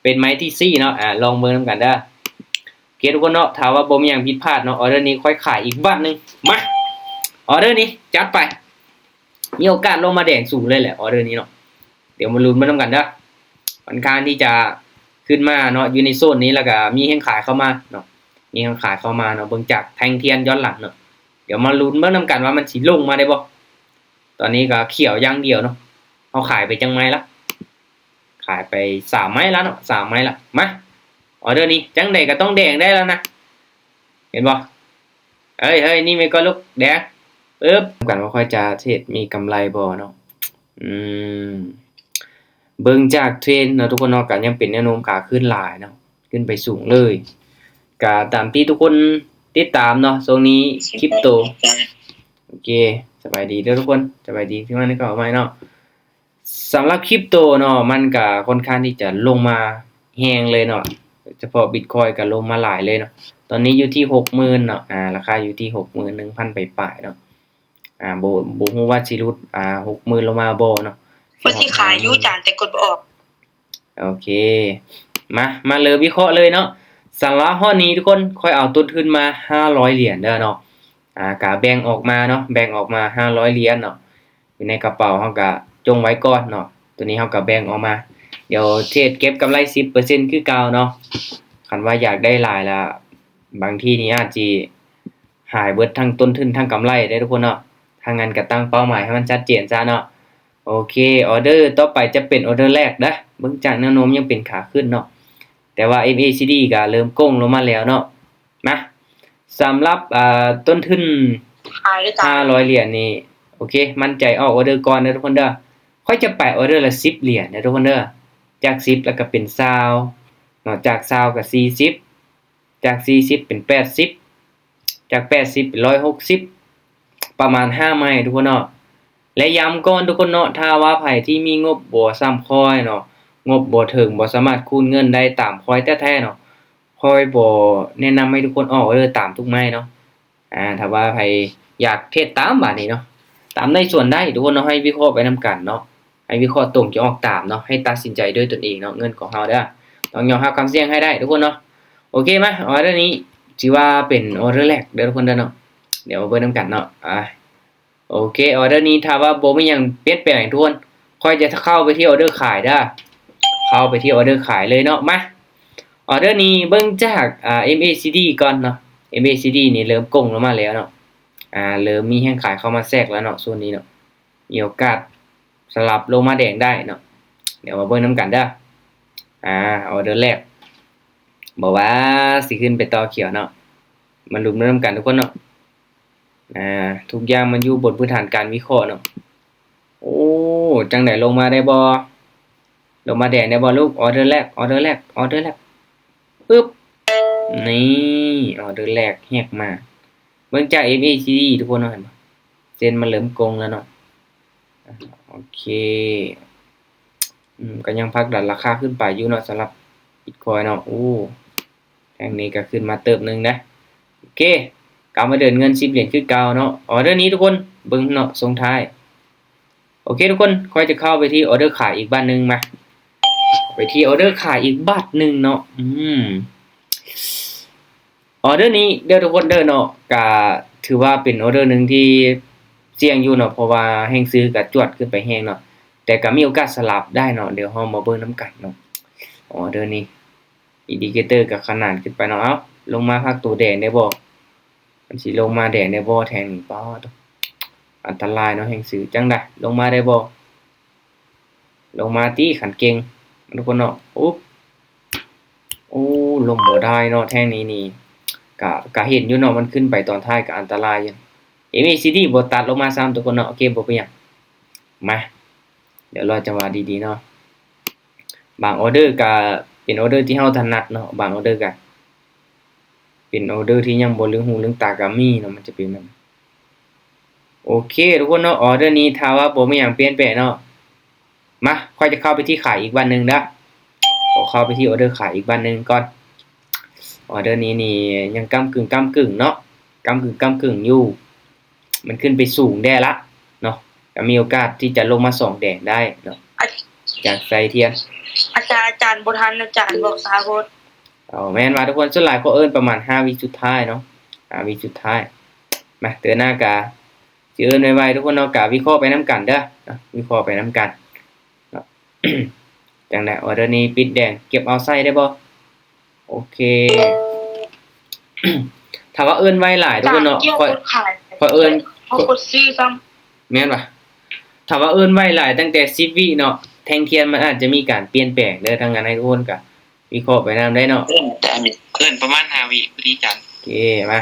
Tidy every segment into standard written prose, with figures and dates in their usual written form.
เป็นไม้ที่ซี่เนาะลองเบิ่งนำกันเด้อโอเคทุกคนเนาะถ้าว่าบ่มีหยังผิดพลาดเนาะออเดอร์นี้ค่อยขายอีกบาทนึงมาออเดอร์นี้จัดไปมีโอกาสลงมาแดงสูงเลยแหละออเดอร์นี้เนาะเดี๋ยวมาลุ้นนำกันเด้อค่อนข้างที่จะขึ้นมาเนาะอยู่ในโซนนี้แล้วก็มีแห่งขายเข้ามาเนาะมีแห่งขายเข้ามาเนาะเบิ่งจากแท่งเทียนย้อนหลังเนาะเดี๋ยวมาลุ้นเบิ่งนำกันว่ามันสิลงมาได้บ่ตอนนี้ก็เขียวอย่างเดียวเนาะเฮาขายไปจังไม้ละขายไป3ไม้แล้วเนาะ3ไม้ละมาออเดอร์นี้จังได๋ก็ต้องแดงได้แล้วนะเห็นบ่เฮ้ยนี่ไม่ก็ลูกแดงปึ๊บกันว่าค่อยจะเทรดมีกำไรบ่เนาะเบิ่งจากเทรนด์เนาะทุกคนเนาะก็ยังเป็นแนวโน้มขาขึ้นหลายเนาะขึ้นไปสูงเลยก็ตามที่ทุกคนติดตามเนาะช่วงนี้คริปโตโอเคสบายดีเด้อทุกคนสบายดีที่มาในเก่าใหม่เนาะสำหรับคริปโตเนาะมันก็ค่อนข้างที่จะลงมาแฮงเลยเนาะเฉพาะ Bitcoin ก็ลงมาหลายเลยเนาะตอนนี้อยู่ที่ 60,000 เนาะราคาอยู่ที่ 61,000 ปลายๆเนาะบ่ฮู้ว่าสิหลุด60,000 ลงมาบ่เนาะว่าสิขายอยู่จานแต่กดบ่ออกโอเคมาเลยวิเคราะห์เลยเนาะสำหรับข้อนี้ทุกคนค่อยเอาต้นทุนมา500เหรียญเด้อเนาะก็แบ่งออกมาเนาะแบ่งออกมา500เหรียญเนาะอยู่ในกระเป๋าเฮาก็จงไว้ก่อนเนาะตัวนี้เฮาก็แบ่งออกมาเดี๋ยวเทรดเก็บกำไร 10% คือเก่าเนาะคันว่าอยากได้หลายละบางทีนี่อาจสิหายเบิดทั้งต้นทุนทั้งกำไรได้ทุกคนเนาะถ้างั้นก็ตั้งเป้าหมายให้มันชัดเจนซะเนาะโอเคออเดอร์ต่อไปจะเป็นออเดอร์แรกนะเบิ่งจากแนวโน้มยังเป็นขาขึ้นเนาะแต่ว่า MACD ก็เริ่มโก้งลงมาแล้วเนาะมาสำหรับต้นทุน500เหรียญนี่โอเคมั่นใจออกออเดอร์ก่อนเด้อทุกคนเด้อค่อยจะไปออเดอร์ละ10เหรียญเด้อทุกคนเด้อจาก10แล้วก็เป็น20เนาะจาก20ก็40จาก40เป็น80จาก80เป็น160ประมาณ5ไม้ทุกคนเนาะและย้ำก่อนทุกคนเนาะถ้าว่าไผที่มีงบบ่ซ้ำคอยเนาะงบบ่ถึงบ่สามารถคูณเงินได้ตามคอยแท้ๆเนาะคอยบ่แนะนำให้ทุกคนออกออเดอร์ตามทุกไม้เนาะถ้าว่าไผอยากเทรดตามบัดนี้เนาะตามได้ส่วนได้ทุกคนเนาะให้วิเคราะห์ไปนำกันเนาะให้วิเคราะห์ตรงจะออกตามเนาะให้ตัดสินใจด้วยตนเองเนาะเงินของเฮาเด้อต้องยอมรับความเสี่ยงให้ได้ทุกคนเนาะโอเคมาออเดอร์นี้ถือว่าเป็นออเดอร์แรกเด้อทุกคนเด้อเนาะเดี๋ยวมาเบิ่งนำกันเนาะโอเคออเดอร์นี้ถ้าว่าบ่มีหยังเปลี่ยนแปลงทุกคนค่อยจะเข้าไปที่ออเดอร์ขายเด้อเข้าไปที่ออเดอร์ขายเลยเนาะมาออเดอร์นี้เบิ่งจากMACD ก่อนเนาะ MACD นี่เริ่มก้งลงมาแล้วเนาะเริ่มมีแห่งขายเข้ามาแทรกแล้วเนาะส่วนนี้เนาะมีโอกาสสลับลงมาแดงได้เนาะเดี๋ยวมาเบิ่งนำกันเด้อออเดอร์แรกบอกว่าสิขึ้นไปต่อเขียวเนาะมันลุ้นนำกันทุกคนเนาะทุกอย่างมันอยู่บนพื้นฐานการวิเคราะห์เนาะโอ้จังได๋ลงมาได้บ่ลงมาแดงได้บ่ลูกออเดอร์แรกปึ๊บนี่ออเดอร์แรกแฮกมาเบิ่งจาก MACD ทุกคนเนาะเห็นบ่เส้นมันเริ่มโกงแล้วเนาะโอเคก็ยังผลักดันราคาขึ้นไปอยู่เนาะสำหรับ Bitcoin เนาะแท่งนี้ก็ขึ้นมาเติบนึงนะโอเคกลับมาเดินเงิน10เหรียญคือเก่าเนาะออเดอร์นี้ทุกคนเบิ่งเนาะส่งท้ายโอเคทุกคนค่อยจะเข้าไปที่ออเดอร์ขายอีกบาทนึงมาไปที่ออเดอร์ขายอีกบาทนึงเนาะออเดอร์นี้เดี๋ยวทุกคนเด้อเนาะก็ถือว่าเป็นออเดอร์นึงที่เสี่ยงอยู่เนาะเพราะว่าแฮงซื้อก็จวดขึ้นไปแฮงเนาะแต่ก็มีโอกาสสลับได้เนาะเดี๋ยวเฮามาเบิ่งนำกันเนาะออเดอร์นี้อินดิเคเตอร์ก็ขนานขึ้นไปเนาะลงมาพักตัวแดงได้บ่มันสิลงมาแดงได้บ่แทงนี่ป้ออันตรายเนาะแฮงซื้อจังได๋ลงมาได้บ่ลงมาติขันเก่งทุกคนเนาะลงบ่ได้เนาะแท่งนี้นี่ก็เห็นอยู่เนาะมันขึ้นไปตอนท้ายก็อันตรายอยู่ MACD บ่ตัดลงมาซ้ำทุกคนเนาะโอเคบ่เป็นหยังมาเดี๋ยวรอจังหวะดีๆเนาะบางออเดอร์ก็เป็นออเดอร์ที่เฮาถนัดเนาะบางออเดอร์ก็เป็นออเดอร์ที่ยังบ่ลืมหูลืมตาก็มีเนาะมันจะเป็นแบบโอเคทุกคนเนาะออเดอร์นี้ถ้าว่าบ่มีหยังเปลี่ยนแปลงเนาะมาค่อยจะเข้าไปที่ขายอีกวันนึงเด้อขอเข้าไปที่ออเดอร์ขายอีกวันนึงก่อนออเดอร์นี้นี่ยังก้ำกึ่งเนาะก้ำกึ่งอยู่มันขึ้นไปสูงได้ละเนาะก็มีโอกาสที่จะลงมา2แดงได้เนาะจากไซเทียนอาจ อ่านบ่ทันอาจารย์บอกสาโพด เอาแม่นว่าทุกคนส่วนหลายก็เอิ้นประมาณ5วิสุดท้ายเนาะ5วิสุดท้ายมาเตือนหน้ากาสิเอิ้นไวๆทุกคนเนาะกะวิเคราะห์ไปนํกันเด้อเนาะวิเคราะห์ไปนํกันเนาะ จังได๋ออเดอร์นี้ปิดแดงเก็บเอาใส่ได้บ่โอเค ถ้าว่าเอิ้นไวหลายทุกคนเนาะ เกี่ยว ค่อย กดขาย ค่อยเอิ้น เขากดซื้อซ้ำ แม่นบ่ถ้าว่าเอิ้นไวหลายตั้งแต่10วิเนาะแท่งเทียนมันอาจจะมีการเปลี่ยนแปลงเด้อทางนั้นให้ทุกคนก็วิเคราะห์ไปนำได้เนาะ แต่อันนี้เกินประมาณ5วิพอดีจัน โอเคมา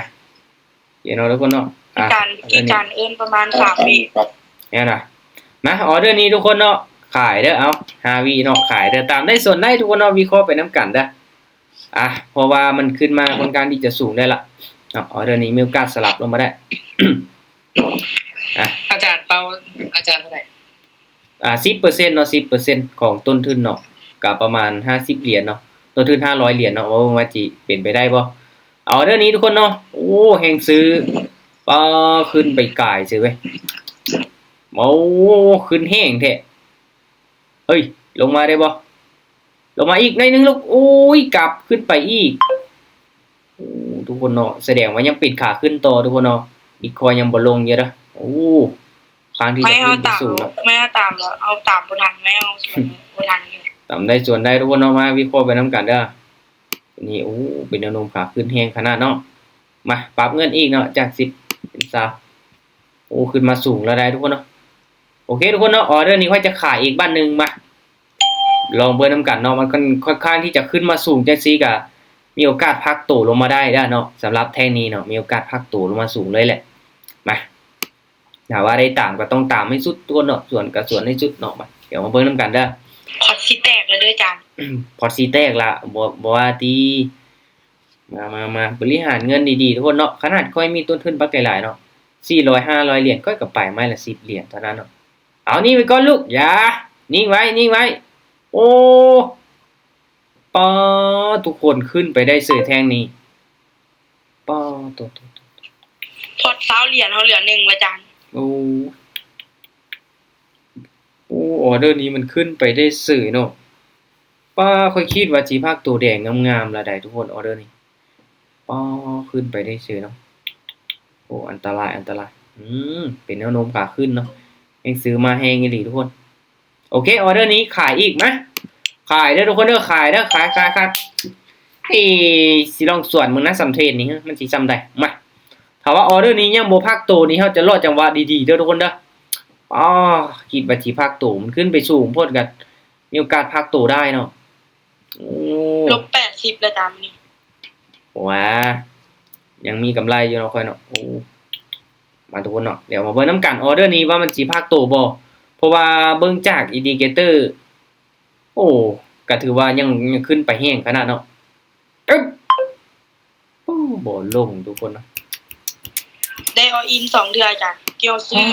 เขียนเอาทุกคนเนาะ อาจารย์เอิ้นประมาณ3วิ แม่นบ่มาออเดอร์นี้ทุกคนเนาะขายเด้อเอา5วิเนาะขายเด้อตามได้ส่วนได้ทุกคนเนาะวิเคราะห์ไปนํกันเด้อเพราะว่ามันขึ้นมาค่อนข้างที่จะสูงได้ละเนาะออเดอร์นี้มีโอกาสสลับลงมาได้ อาจารย์เป้าอาจารย์เท่าไหร่ 10%เนาะ10%ของต้นทุนเนาะก็ประมาณ50เหรียญเนาะต้นทุน500เหรียญเนาะว่าจิเป็นไปได้บ่เอาเรื่องนี้ทุกคนเนาะโอ้แฮงซื้อปอขึ้นไปกายซื่อเว้ยโอ้ขึ้นแฮงแท้เฮ้ยลงมาได้บ่ลงมาอีกหน่อยนึงลูกโอ้ยกลับขึ้นไปอีกโอ้ทุกคนเนาะแสดงว่ายังปิดขาขึ้นต่อทุกคนเนาะอีกคอยยังบ่ลงเยอะเด้อโอ้ครั้งที่ ไม่ จะ เอา ขึ้นไป ตาม สูงเนาะ ไม่เอาตามแล้วเอาตามบ่ทันไม่เอาส่วนบ่ทัน ตามได้ส่วนได้ทุกคนเนาะมาวิเคราะห์ไปนํกันเด้อนี่โอ้เป็นแนวโน้มขาขึ้นแฮงขนาดเนาะมาปรับเงินอีกเนาะจาก10เป็น20โอ้ขึ้นมาสูงแล้วได้ทุกคนเนาะโอเคทุกคนเนาะออเดอร์นี้ค่อยจะขายอีกบ้านนึงมาลองเบิ่งนํกันเนาะมันค่อนข้างที่จะขึ้นมาสูงจังซี่ก็มีโอกาสพักตัวลงมาได้เนาะสำหรับแท่งนี้เนาะมีโอกาสพักตัวลงมาสูงเลยแหละมาถ้าว่าได้ตามก็ต้องตามให้สุดตัวเนาะส่วนก็ส่วนให้สุดเนาะมาเดี๋ยวมาเบิ่งนํกันเด้อ พอดสิแตกเลยเด้ออาจารย์ พอร์ตซีแตกละบ่ว่าตีมาบริหารเงินดีๆทุกคนเนาะขนาดค่อยมีต้นทุนปักหลายๆเนาะ400 500เหรียญก็ไปไม้ละ10เหรียญเท่านั้นเนาะเอานี่ไว้ก่อนลูกอย่านิ่งไว้โอ้ปอทุกคนขึ้นไปได้เสยแท่งนี้ปอตัว พอด20เหรียญเขาเหลือ1อาจารย์ โอ้ออเดอร์นี้มันขึ้นไปได้เสยเนาะป้าค่อยคิดว่าสิพากตัวแดงงามๆละได้ทุกคนออเดอร์นี้ปอขึ้นไปได้เสยเนาะโอ้อันตรายเป็นแนวโน้มขาขึ้นเนาะเองซื้อมาแฮงอีหลีทุกคนโอเคออเดอร์นี้ขายอีกนะขายเด้อทุกคนเด้อขายเด้อขายสิลองส่วนมึงนะสำเทศนี่มันสิซ้ำได้มาถ้าว่าออเดอร์นี้ยังบ่พากตัวนี้เฮาจะรอดจังหวะดีๆเด้อทุกคนเด้อคิดว่าสิพากตัวมันขึ้นไปสูงโพดกันมีโอกาสพากตัวได้เนาะโอ้ ลบ80แล้วอาจารย์นี่ ว้ายังมีกำไรอยู่เนาะค่อยเนาะโอ้มาทุกคนเนาะเดี๋ยวมาเบิ่งนํกันออเดอร์นี้ว่ามันสิพากตัวบ่เพราะว่าเบิ่งจากอินดิเคเตอร์โอ้ก็ถือว่ายังขึ้นไปแฮงขนาดเนาะอึ๊บโอ้บ่ลงทุกคนเนาะ ได้ออิน2เดือนอาจารย์เกี่ยวซื้อ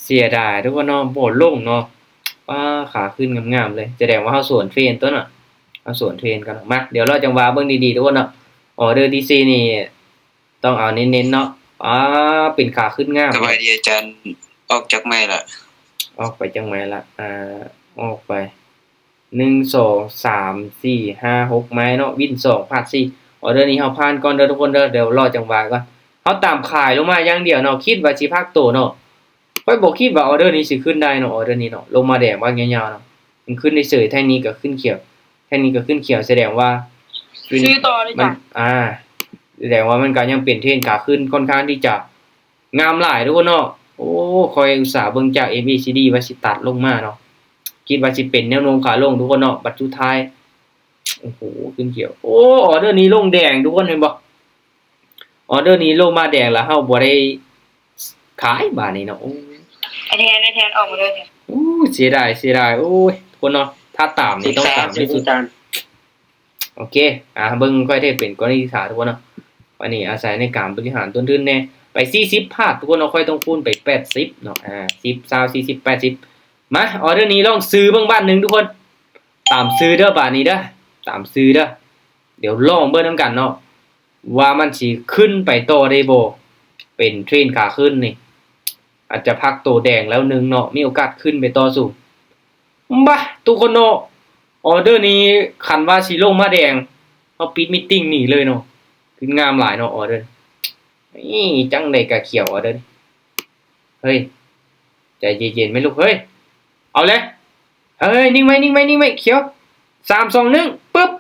เสียดายทุกคนเนาะบ่ลงเนาะขาขึ้นงามๆเลยแสดงว่าเฮาสวนเทรนตัวน่ะเฮาสวนเทรนกันมาเดี๋ยวเราจังหวะเบิ่งดีๆทุกคนเนาะออเดอร์ DC นี่ต้องเอาเน้นๆเนาะเป็นขาขึ้นงาม สบายดีอาจารย์ออกจากไม่ละ ออกไปจังไหนล่ะออกไป1 2 3 4 5 6ไม้เนาะวิน2พาด4ออเดอร์นี้เฮาผ่านก่อนเด้อทุกคนเด้อเดี๋ยวรอจังหวะก่อนเฮาตามขายลงมาอย่างเดียวเนาะคิดว่าสิพักโตเนาะค่อยบ่คิดว่าออเดอร์นี้สิขึ้นได้เนาะออเดอร์นี้เนาะลงมาแดงว่ายาวๆเนาะมันขึ้นเฉยๆแท่งนี้ก็ขึ้นเขียวแท่งนี้ก็ขึ้นเขียวแสดงว่า ซื้อต่อเลย มั จ้ะ แสดงว่ามันก็ยังเป็นเทรนขาขึ้นค่อนข้างที่จะงามหลายทุกคนเนาะโอ้คอยอุตส่าห์เบิ่งจาก ABCD ว่าสิตัดลงมาเนาะคิดว่าสิเป็นแนวโน้มขาลงทุกคนเนาะบัดสุดท้ายโอ้โหขึ้นเขียวโอ้ออเดอร์นี้ลงแดงทุกคนเห็นบ่ออเดอร์นี้ลงมาแดงแล้วเฮาบ่ได้ขายบาดนี้เนาะโอ้ ไอแทนออกมาเลยเนี่ย โอ้เสียดายโอ้ยทุกคนเนาะถ้าตามนี่ต้องตามที่สุด โอเคเบิ่งค่อยได้เป็นกรณีศึกษาทุกคนเนาะวันนี้อาศัยในการบริหารต้นทุนแน่ไป40พาดทุกคนเนาะค่อยต้องคูณไป80เนาะ10 20 40 80มาออเดอร์นี้ลองซื้อเบิ่งบ้านนึงทุกคนตามซื้อเด้อบาดนี้เด้อตามซื้อเด้อเดี๋ยวลองเบิ่งนำกันเนาะว่ามันสิขึ้นไปต่อได้บ่เป็นเทรนขาขึ้นนี่อาจจะพักตัวแดงแล้วนึงเนาะมีโอกาสขึ้นไปต่อสูงทุกคนเนาะ ออเดอร์นี้คันว่าสิลงมาแดงเอาปิดมีตติ้งหนีเลยเนาะคืองามหลายเนาะออเดอร์นี่จังได๋ก็เขียวออเดอร์เฮ้ยใจเย็นๆไหมลูกเฮ้ยเอาเลยเฮ้ยนิ่งไว้นิ่งไว้นิ่งไว้เขียว3 2 1ปึ๊บ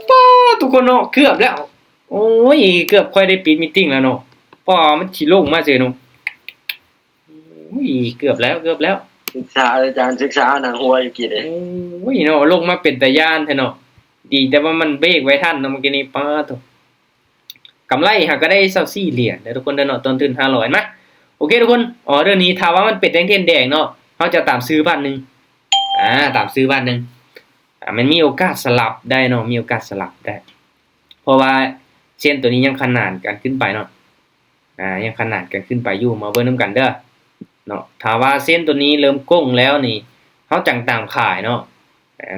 ป้าทุกคนเนาะเกือบแล้วโอ้ยเกือบค่อยได้ปิดมีตติ้งแล้วเนาะป้ามันสิลงมาเสียเนาะโอ้ยเกือบแล้วศึกษาอาจารย์ศึกษาหนังหัวอยู่กี่เด้ โอ้ยเนาะลงมาเป็นตาย่านแท้เนาะดีแต่ว่ามันเบรกไว้ทันเนาะเมื่อกี้นี้ป้าโตกำไรหาก็ได้24เหรียญเด้อทุกคนเด้อเนาะต้นทุน500มาโอเคทุกคนออเดอร์นี้ถ้าว่ามันเป็นแดงๆเนาะเฮาจะตามซื้อบ้านนึงตามซื้อบ้านนึงมันมีโอกาสสลับได้เนาะมีโอกาสสลับได้เพราะว่าเส้นตัวนี้ยังขนานกันขึ้นไปเนาะยังขนานกันขึ้นไปอยู่มาเบิ่งนํกันเด้อเนาะถ้าว่าเส้นตัวนี้เริ่มโก้งแล้วนี่เฮาจังตามขายเนาะ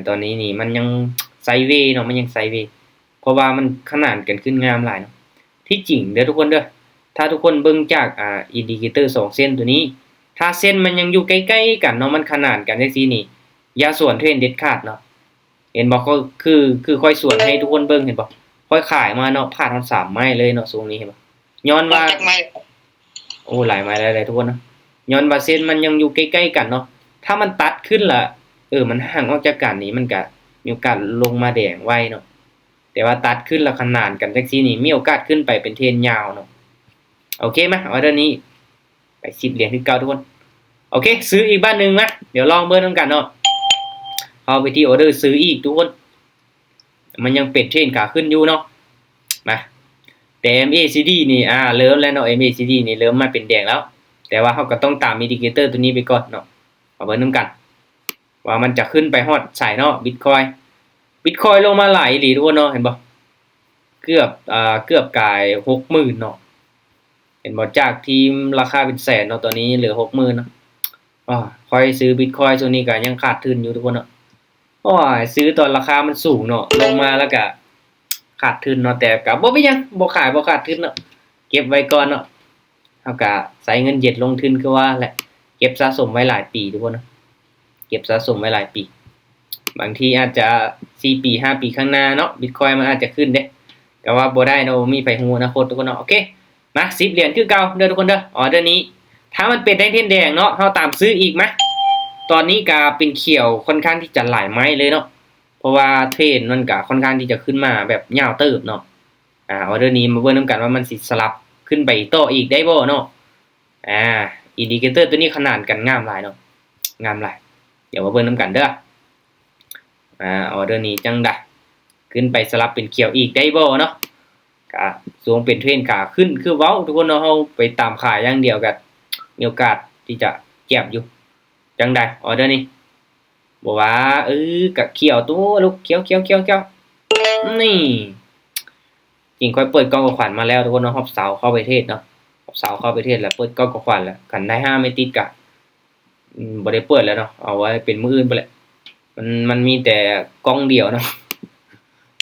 ตอนนี้นี่มันยังไซด์เวย์เนาะมันยังไซด์เวย์เพราะว่ามันขนานกันขึ้นงามหลายเนาะที่จริงเด้อทุกคนเด้อถ้าทุกคนเบิ่งจากอินดิเคเตอร์2เส้นตัวนี้ถ้าเส้นมันยังอยู่ใกล้ๆกันเนาะมันขนานกันจังซี่นี่อย่าสวนเทรนเด็ดขาดเนาะเห็นบ่ก็คือค่อยสวนให้ทุกคนเบิ่งเห็นบ่ค่อยขายมาเนาะพลาดทั้ง3ไม้เลยเนาะทรงนี้เห็นบ่ย้อนว่า จักไม้ โอ้หลายไม้หลายๆทุกคนเนาะย้อนว่าเส้นมันยังอยู่ใกล้ๆกันเนาะถ้ามันตัดขึ้นล่ะมันห่างออกจากกันนี่มันก็มีโอกาสลงมาแดงไวเนาะแต่ว่าตัดขึ้นแล้วขนานกันจังซี่นี่มีโอกาสขึ้นไปเป็นเทรนยาวเนาะโอเคมั้ยออเดอร์นี้ไป10เหรียญคือเก่าทุกคนโอเคซื้ออีกบ้านนึงนะเดี๋ยวลองเบิ่งนำกันเนาะเอาไปที่ออเดอร์ซื้ออีกทุกคนมันยังเป็นเทรนขาขึ้นอยู่เนาะมาแต่ MACD นี่เริ่มแล้วเนาะ MACD นี่เริ่มมาเป็นแดงแล้วแต่ว่าเราก็ต้องตามอินดิเคเตอร์ตัวนี้ไปก่อนเนาะเอาเบิ่งนำกันว่ามันจะขึ้นไปฮอดสายเนาะ Bitcoin ลงมาหลายอีหลีทุกคนเนาะเห็นบ่เกือบกาย 60,000 เนาะเห็นบ่จากทีมราคาเป็นแสนเนาะตอนนี้เหลือ 60,000 เนาะค่อยซื้อ Bitcoin ช่วงนี้ก็ยังขาดทุนอยู่ทุกคนเนาะซื้อตอนราคามันสูงเนาะลงมาแล้วก็ขาดทุนเนาะแต่ก็บ่เป็นหยังบ่ขายบ่ขาดทุนเนาะเก็บไว้ก่อนเนาะเฮาก็ใส่เงินเย็ดลงทุนคือว่าแหละเก็บสะสมไว้หลายปีทุกคนเนาะเก็บสะสมไว้หลายปีบางทีอาจจะ4ปี5ปีข้างหน้าเนาะ Bitcoin มันอาจจะขึ้นเด้ก็ว่าบ่ได้เนาะมีไผฮู้อนาคตทุกคนเนาะโอเคมา10เหรียญคือเก่าเด้อทุกคนเด้อออเดอร์นี้ถ้ามันเป็นแดงๆเนาะเฮาตามซื้ออีกมั้ยตอนนี้ก็เป็นเขียวค่อนข้างที่จะหลายไม้เลยเนาะเพราะว่าเทรนมันก็ค่อนข้างที่จะขึ้นมาแบบยาวเติบเนาะออเดอร์นี้มาเบิ่งนํกันว่ามันสิสลับขึ้นไปต่ออีกได้บ่เนาะอินดิเคเตอร์ตัวนี้ขนานกันงามหลายเนาะงามหลายเดี๋ยวมาเบิ่งนํกันเด้อออเดอร์นี้จังได๋ขึ้นไปสลับเป็นเขียวอีกได้บ่เนาะก็สูงเป็นเทรนขาขึ้นคือเว้าทุกคนเนาะเฮาไปตามขายอย่างเดียวก็มีโอกาสที่จะแก็บอยู่จังได๋ออเดอร์นี้บ่ว่าก็เขียวตัวลูกเขียวๆนี่จริงค่อยเปิดกล้องกับขวัญมาแล้วทุกคนเนาะฮอบเสาเข้าประเทศเนาะฮอบเสาเข้าประเทศแล้วเปิดกล้องกับขวัญแล้วคันได้5ไม่ติดก็บ่ได้เปิดแล้วเนาะเอาไว้เป็นมื้ออื่นไปแหละมันมีแต่กล้องเดียวเนาะ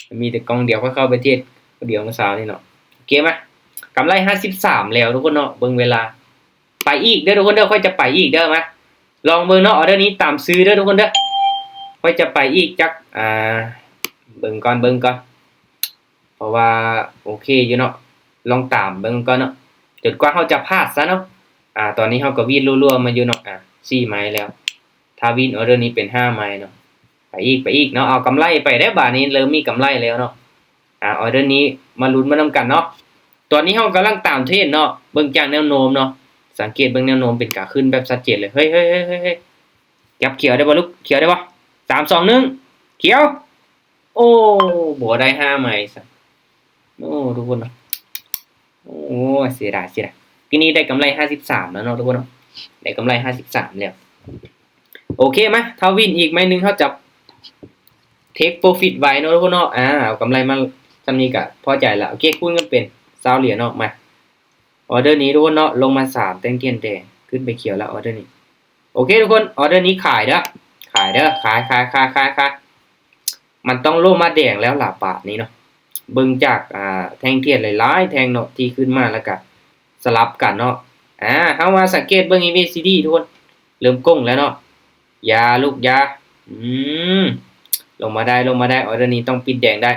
มันมีแต่กล้องเดียวค่อยเข้าประเทศเดียวเมื่อเช้านี่เนาะโอเคมั้ยกำไร53แล้วทุกคนเนาะเบิ่งเวลาไปอีกเด้อทุกคนเด้อค่อยจะไปอีกเด้อมั้ยลองเบิ่งเนาะออเดอร์นี้ตามซื้อเด้อทุกคนเด้อค่อยจะไปอีกจักเบิ่งก่อนเพราะว่าโอเคอยู่เนาะลองตามเบิ่งก่อนเนาะจนกว่าเฮาจะพลาดซะเนาะตอนนี้เฮาก็วินรัวๆมาอยู่เนาะ4ไม้แล้วถ้าวินออเดอร์นี้เป็น5ไม้เนาะไปอีกเนาะเอากำไรไปได้บาดนี้เริ่มมีกำไรแล้วเนาะออเดอร์นี้มาลุ้นมานำกันเนาะตอนนี้เฮากำลังตามเทรนเนาะเบิ่งจากแนวโน้มเนาะสังเกตเบิ่งแนวโน้มเป็นขาขึ้นแบบชัดเจนเลยเฮ้ยจับเขียวได้บ่ลูกเขียวได้บ่3 2 1เขียวโอ้บ่ได้5ไม้ซะโอ้ทุกคนเนาะโอ้เสียดายทีนี้ได้กำไร53แล้วเนาะทุกคนเนาะได้กำไร53แล้วโอเคมั้ยถ้าวินอีกไม้นึงเฮาจับเทคโปรฟิตไว้เนาะทุกคนเนาะเอากำไรมาซำนี้ก็พอใจแล้วโอเคคูณกันเป็น20เหรียญเนาะมาออเดอร์นี้ทุกคนเนาะลงมา3แต้มเกียนแดงขึ้นไปเขียวแล้วออเดอร์นี้โอเคทุกคนออเดอร์นี้ขายเด้อขายมันต้องลงมาแดงแล้วล่ะบาทนี้เนาะเบิ่งจากแท่งเทียนหลายๆแท่งเนาะที่ขึ้นมาแล้วก็สลับกันเนาะเฮามาสังเกตเบิ่ง MACD ทุกคนเริ่มก้งแล้วเนาะอย่าลูกอย่า อืมลงมาได้ออเดอร์นี้ต้องปิดแดงได้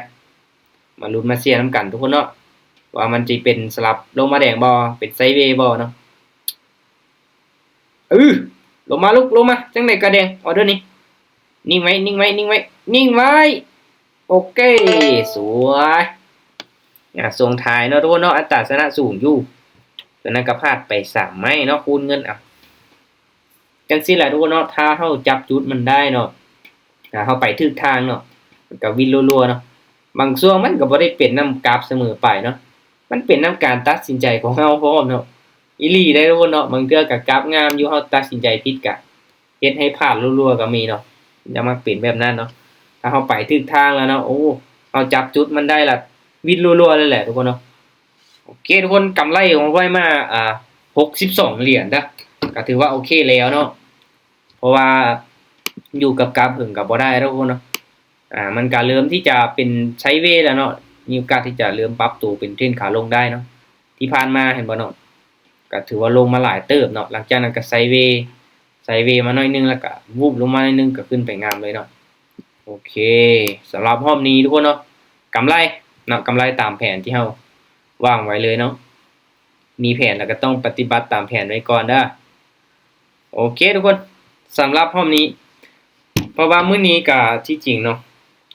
มาลุ้นมาเชียร์น้ำกันทุกคนเนาะว่ามันจะเป็นสลับลงมาแดงบ่เป็นไซด์เวย์บ่เนาะลงมาลุกลงมาจังได๋ก็แดงออเดอร์นี้นิ่งไว้โอเคสวยส่งท้ายเนาะทุกคนเนาะอัตราชนะสูงอยู่ตัวนั้นก็พลาดไป3ไม้เนาะคูณเงินเอาจังซี่แหละทุกคนเนาะถ้าเฮาจับจุดมันได้เนาะถ้าเฮาไปถูกทางเนาะมันก็วินรัวๆเนาะบางช่วงมันก็บ่ได้เป็นน้ำกราฟเสมอไปเนาะมันเป็นน้ำการตัดสินใจของเฮาพร้อมเนาะอีหลีได้ทุกคนเนาะบางเทื่อก็กราฟงามอยู่เฮาตัดสินใจผิดก็เฮ็ดให้พลาดรัวๆก็มีเนาะอย่ามาเป็นแบบนั้นเนาะถ้าเฮาไปถูกทางแล้วเนาะโอ้เฮาจับจุดมันได้ละวินรัวๆเลยแหละทุกคนเนาะโอเคทุกคนกำไรของข้อยมา62เหรียญนะก็ถือว่าโอเคแล้วเนาะเพราะว่าอยู่กับกราฟเพิ่งก็บ่ได้ทุกคนเนาะมันก็เริ่มที่จะเป็นไซด์เวย์แล้วเนาะมีโอกาสที่จะเริ่มปรับตัวเป็นเทรนขาลงได้เนาะที่ผ่านมาเห็นบ่เนาะก็ถือว่าลงมาหลายเติบเนาะหลังจากนั้นก็ไซด์เวย์มาหน่อยนึงแล้วก็วูบลงมาหน่อยนึงก็ขึ้นไปงามเลยเนาะโอเคสำหรับรอบนี้ทุกคนเนาะกำไรเนาะกำไรตามแผนที่เฮาวางไว้เลยเนาะมีแผนแล้วก็ต้องปฏิบัติตามแผนไว้ก่อนเด้อโอเคทุกคนสำหรับรอบนี้เพราะว่ามื้อนี้ก็ที่จริงเนาะ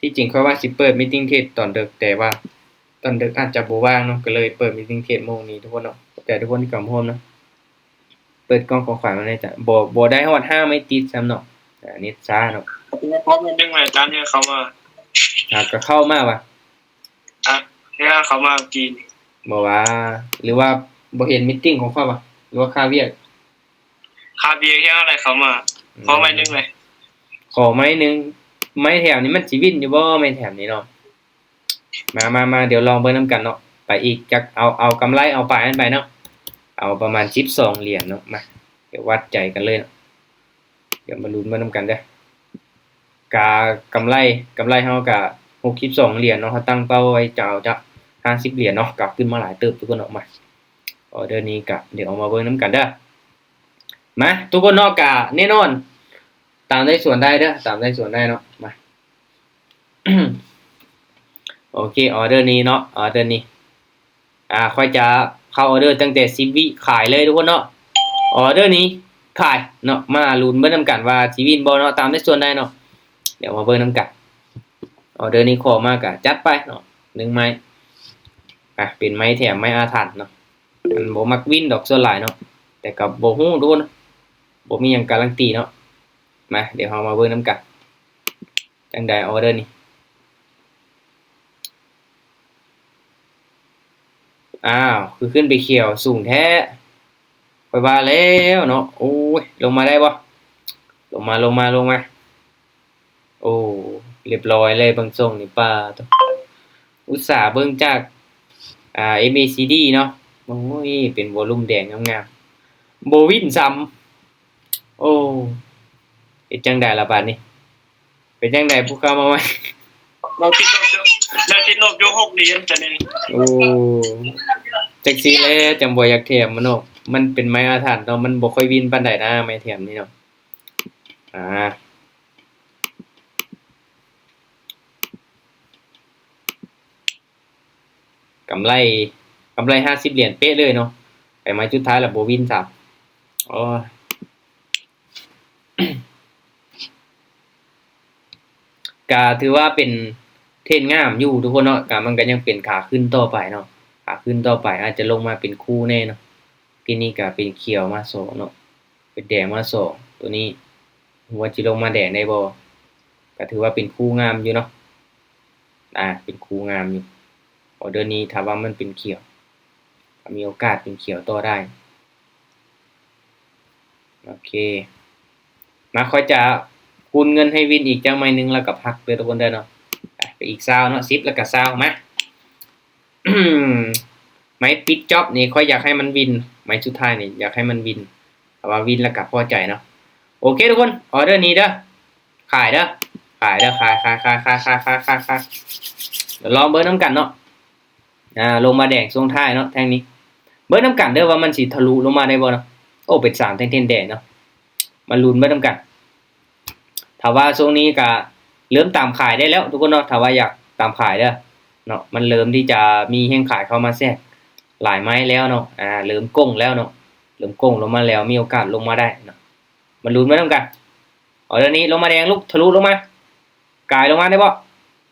ที่จริงเขาว่าสิเปิดมีตติ้งเทสตอนดึกแต่ว่าตอนดึกอาจจะบ่ว่างเนาะก็เลยเปิดมีตติ้งเทสโมงนี้ทุกคนเนาะแต่ทุกคนที่กำพร้อมเนาะเปิดกล้องของขวัญมาได้จ้ะบ่ได้ฮอด5ไม่ติดซ้ำเนาะเน็ตช้าเนาะ เพราะมันยังไงอาจารย์เนี่ยเขามา ก็เข้ามาว่ะ เนี่ยเขามากิน บ่ว่าหรือว่าบ่เห็นมีตติ้งของเขาว่ะหรือว่าค่าเวียก คาเบียร์ที่อะไรเขามาเพราะไม่นึงเลย ขอไม้หนึงไม้แถวนี้มันสิวินอยู่บ่ไม้แถวนี้เนาะมาเดี๋ยวลองเบิ่งนํกันเนาะไปอีกจักเอากำไรเอาปลายมันไปเนาะเอาประมาณ12เหรียญเนาะมาเดี๋ยววัดใจกันเลยเนาะเดี๋ยวมาลุ้นเบิ่งนํกันเด้อกำไรเฮาก็62เหรียญเนาะเฮาตั้งเป้าไว้จะเอาจัก50เหรียญเนาะกลับขึ้นมาหลายเติบทุกคนออกมาออเดอร์นี้ก็เดี๋ยวเอามาเบิ่งนํกันเด้อมาทุกคนเนาะก็แน่นอนตามได้ส่วนได้เด้อตามได้ส่วนได้เนาะมา โอเคออเดอร์นี้เนาะออเดอร์นี้ค่อยจะเข้าออเดอร์ตั้งแต่10วิขายเลยทุกคนเนาะออเดอร์นี้ขายเนาะมาลุ้นเบิ่งนํกันว่าสิวินบ่เนาะตามได้ส่วนได้เนาะเดี๋ยวมาเบิ่งนํกันออเดอร์นี้ขอมาก็จัดไปเนาะ1ไม้เป็นไม้แถมไม้อาถรรพ์เนาะมันบ่มักวินดอกส่วนหลายเนาะแต่ก็บ่ฮู้ทุกคนบ่มีหยังการันตีเนาะมาเดี๋ยวเรามาเบิ่งนํกันจังได๋ออเดอร์นี้คือขึ้นไปเขียวสูงแท้ค่อยว่าแล้วเนาะโอ้ยลงมาได้บ่ลงมาโอ้เรียบร้อยเลยเบิ่งทรงนี่ป้าตอุตส่าห์เบิ่งจากABCD เนาะโอ้ยเป็นวอลลุ่มแดงงามๆบ่วินซ้ำโอ้เป็นจังได๋ล่ะบัดนี้เป็นจังได๋ผู้เข้ามาใหม่ เราติดลบอยู่6เหรียญจะนี่ โอ้จักซี่แหละจังบ่อยากแถมมันเนาะมันเป็นไม้อาถรรพ์เนาะมันบ่ค่อยวินปานใดนะไม้แถมนี่เนาะกำไร50เหรียญเป๊ะเลยเนาะไปไม้สุดท้ายแล้วบ่วินซ้ำโอ้ย ก็ถือว่าเป็นเทรนงามอยู่ทุกคนเนาะก็มันก็ยังเป็นขาขึ้นต่อไปเนาะขาขึ้นต่อไปอาจจะลงมาเป็นคู่แน่เนาะทีนี้ก็เป็นเขียวมา2เนาะเป็นแดงมา2ตัวนี้หัวสิลงมาแดงได้บ่ก็ถือว่าเป็นคู่งามอยู่เนาะเป็นคู่งามอยู่ออเดอร์นี้ถ้าว่ามันเป็นเขียวก็มีโอกาสเป็นเขียวต่อได้โอเคมาค่อยจะคูณเงินให้วินอีกจังไม้นึงแล้วก็พักเด้อทุกคนเด้อเนาะไปอีก20เนาะ10แล้วก็20มา ไม้ปิดจ็อบนี่ค่อยอยากให้มันวินไม้สุดท้ายนี่อยากให้มันวินแต่ว่าวินแล้วก็พอใจเนาะโอเคทุกคนออเดอร์นี้เด้อขายเด้อขายเดี๋ยวลองเบิ่งนํกันเนาะลงมาแดงช่วงท้ายเนาะแท่งนี้เบิ่งนํกันเด้อว่ามันสิทะลุลงมาได้บ่เนาะโอ้เป็น3แท่งๆแดงเนาะมาลุ้นเบิ่งนํกัน ถ้าว่าช่วงนี้ก็เริ่มตามขายได้แล้วทุกคนเนาะถ้าว่าอยากตามขายเด้อเนาะมันเริ่มที่จะมีแห่งขายเข้ามาแทรกหลายไม้แล้วเนาะเริ่มก้งแล้วเนาะเริ่มก้งลงมาแล้วมีโอกาสลงมาได้เนาะมันลุ้นไว้นำกันออเดอร์นี้ลงมาแดงลูกทะลุลงมากายลงมาได้บ่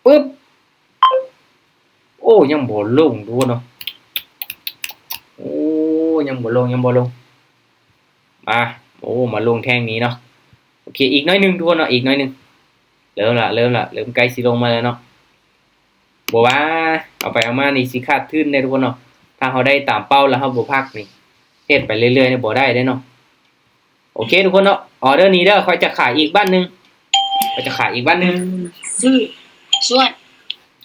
ปึ๊บโอ้ยังบ่ลงดูเนาะโอ้ยังบ่ลงมาโอ้มาลงแท่งนี้เนาะโอเคอีกน้อยนึงทุกคนเนาะอีกน้อยนึงเริ่มใกล้สิลงมาแล้วเนาะบ่ว่าเอาไปเอามานี่สิขาดทุนได้ทุกคนเนาะถ้าเฮาได้ตามเป้าแล้วเฮาบ่พักนี่เฮ็ดไปเรื่อยๆนี่บ่ได้เด้เนาะโอเคทุกคนเนาะออเดอร์นี้เด้อค่อยจะขายอีกบ้านนึงซื้อส่วน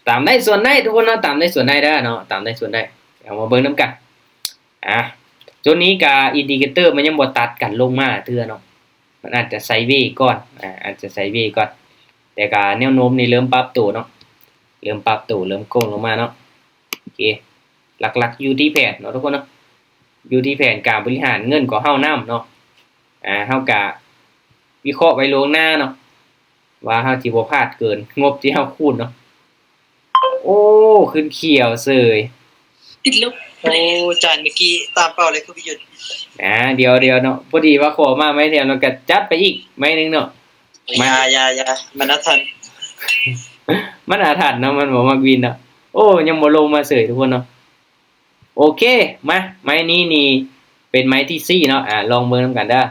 ตามได้ส่วนได้ทุกคนเนาะตามได้ส่วนได้เด้อเนาะตามได้ส่วนได้เอามาเบิ่งนํกันจุดนี้กับอินดิเคเตอร์มันยังบ่ตัดกันลงมาเทื่อเนาะมันอาจจะไซด์เวย์ก่อนอาจจะไซด์เวย์ก่อนแต่ก็แนวโน้มนี่เริ่มปรับตัวเนาะเริ่มโค้งลงมาเนาะโอเคหลักๆอยู่ที่แผนเนาะทุกคนเนาะอยู่ที่แผนการบริหารเงินของเฮานำเนาะเฮาก็วิเคราะห์ไว้ล่วงหน้าเนาะว่าเฮาสิบ่พลาดเกินงบที่เฮาคูณเนาะโอ้ขึ้นเขียวเสย ติดลบ โอ้จานเมื่อกี้ตามเป้าเลยคือพิยุทธ์ เดี๋ยวเนาะพอดีว่าขอมาไม่แถมเราก็จัดไปอีกไม่นึงเนาะ อย่ามันน่าทัน มันอาถรรพ์เนาะมันบอกมักวินเนาะโอ้ยังบ่ลงมาเสยทุกคนเนาะโอเคมาไม้นี้นี่เป็นไม้ที่4เนาะลองเบิ่งนำกันเด้อ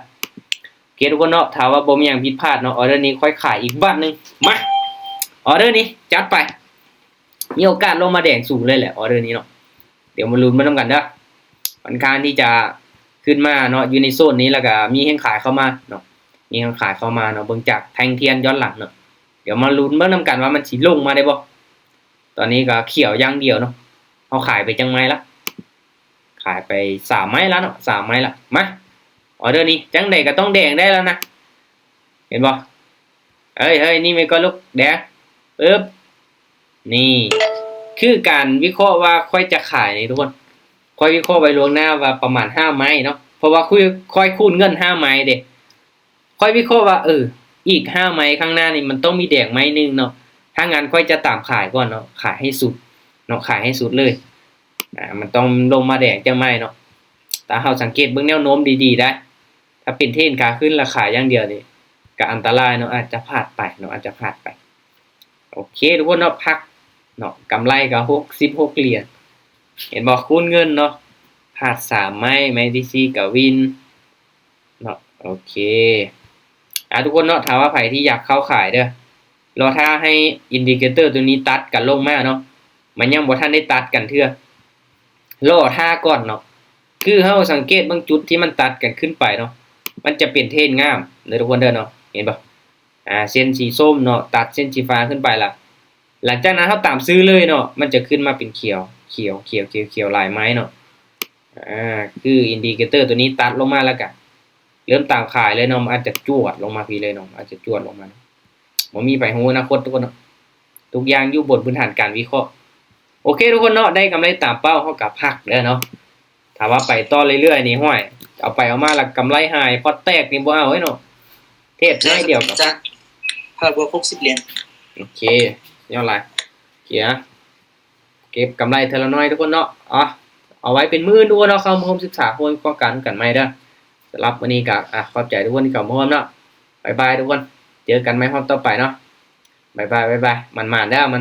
โอเคทุกคนเนาะถ้าว่าบ่มีหยังผิดพลาดเนาะออเดอร์นี้ค่อยขายอีกบัตรนึงมาออเดอร์นี้จัดไปมีโอกาสลงมาแดงสูงเลยแหละออเดอร์นี้เนาะเดี๋ยวมาลุ้นมานำกันเด้อค่อนข้างที่จะขึ้นมาเนาะอยู่ในโซนนี้แล้วก็มีแห่งขายเข้ามาเนาะมีแห่งขายเข้ามาเนาะเบิ่งจากแท่งเทียนย้อนหลังเนาะเดี๋ยวมาลุ้นเบิ่งนำกันว่ามันสิลงมาได้บ่ตอนนี้ก็เขียวอย่างเดียวเนาะเฮาขายไปจังไม้ละขายไป3ไม้แล้วเนาะ3ไม้ละมาออเดอร์นี้จังได๋ก็ต้องแดงได้แล้วนะเห็นบ่เฮ้ยนี่ไม่ก็ลูกแดงปึ๊บนี่คือการวิเคราะห์ว่าค่อยจะขายนี่ทุกคนค่อยวิเคราะห์ไว้ล่วงหน้าว่าประมาณ5ไม้เนาะเพราะว่าค่อยคูณเงิน5ไม้เด้ค่อยวิเคราะห์ว่าอีก5ไม้ข้างหน้านี่มันต้องมีแดงไม้นึงเนาะถ้างั้นค่อยจะตามขายก่อนเนาะขายให้สุดเนาะขายให้สุดเลยมันต้องลงมาแดงจังไม้เนาะแต่เฮาสังเกตเบิ่งแนวโน้มดีๆได้ถ้าเป็นเทรนขาขึ้นราคาอย่างเดียวนี่ก็อันตรายเนาะอาจจะพลาดไปโอเคทุกคนเนาะพักเนาะกำไรก็66เหรียญเห็นบ่คูณเงินเนาะพลาด3ไม้ที่4ก็วินเนาะโอเคทุกคนเนาะถ้าว่าไผที่อยากเข้าขายเด้อรอถ้าให้อินดิเคเตอร์ตัวนี้ตัดกันลงมาเนาะมันยังบ่ทันได้ตัดกันเทื่อรอท่าก่อนเนาะคือเฮาสังเกตบางจุดที่มันตัดกันขึ้นไปเนาะมันจะเป็นเทรนงามเด้อทุกคนเด้อเนาะเห็นบ่เส้นสีส้มเนาะตัดเส้นสีฟ้าขึ้นไปล่ะหลังจากนั้นเฮาตามซื้อเลยเนาะมันจะขึ้นมาเป็นเขียวลายไม้เนาะคืออินดิเคเตอร์ตัวนี้ตัดลงมาแล้วก็เริ่มตามขายเลยเนาะมันอาจจะจวดลงมาพี่เลยเนาะอาจจะจวดลงมาบ่มีไผฮู้อนาคตทุกคนเนาะทุกอย่างอยู่บนพื้นฐานการวิเคราะห์โอเคทุกคนเนาะได้กำไรตามเป้าเฮาก็พักเด้อเนาะถ้าว่าไปต่อเรื่อยๆนี่ห้อยเอาไปเอามาแล้วกำไรหายพอแตกนี่บ่เอาเนาะเทศน้อยเดียวกับ จานพาบวก60เหรียญ โอเคยอดหลายเขียเก็บกำไรเทอละน้อยทุกคนเนาะเอาไว้เป็นมื้อทุกคนเนาะเข้ามาร่วมศึกษาร่วมป้องกันใหม่เด้อสำหรับวันนี้ก็ขอบใจทุกคนที่เข้ามาร่วมเนาะบ๊ายบายทุกคนเจอกันใหม่รอบต่อไปเนาะบ๊ายบายมันๆเด้อมัน